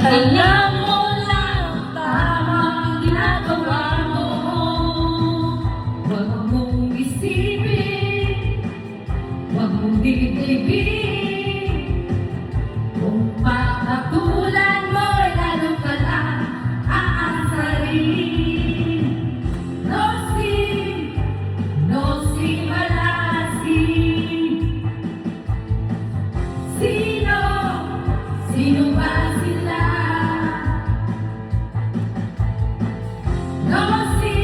Alam mo lang tamang ginagawa mo. Huwag mong isipin, huwag mong dibdibin. Kung papatulan mo, lalo ka lang aasarin. No si malasin. Sino ba sila? No si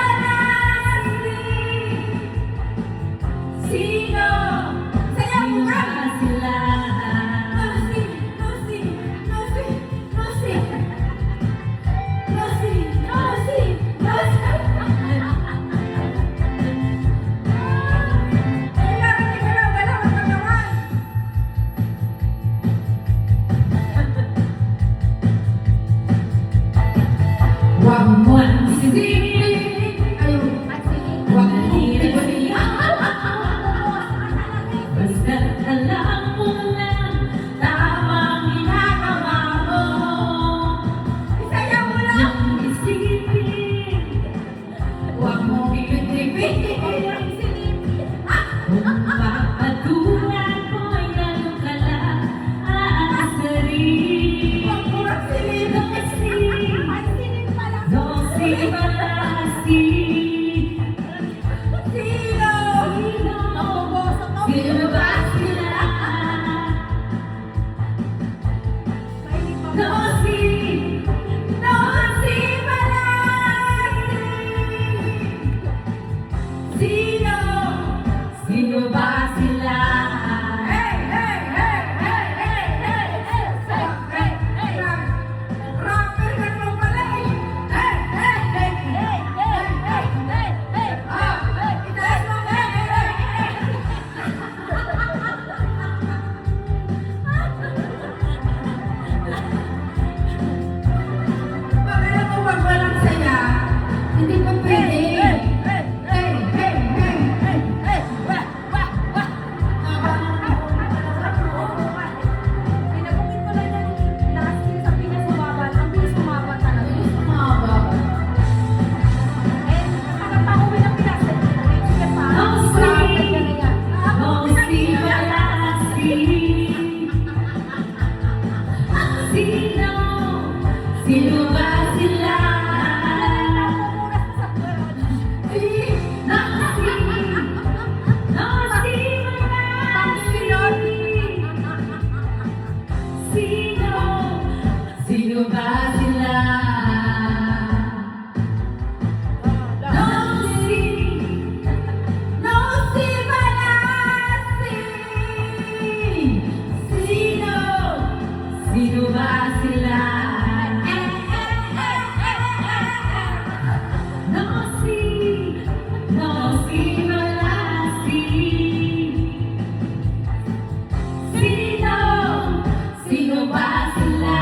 malasin. Sino ba sila? Huwag mo ang isipin, huwag mo isipin. Basta't alam mo lang tamang ginagawa mo. Huwag mong isipin, huwag mong ipipipin. Kung papatulan mo'y lalo ka lang aasarin. No si malasin. Sino ba sila? No si malasin. Sino ba sila? Hindi pa pwede. Sino ba sila? Sino ba sila? No si malasin. Sino ba sila? No si malasin. Sino ba sila?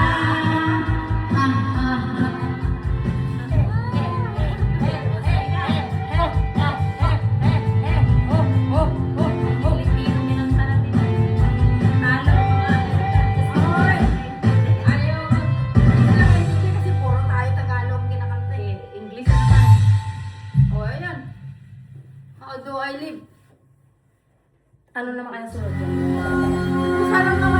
How do I live? Ano naman kaya sunod? Sarang naman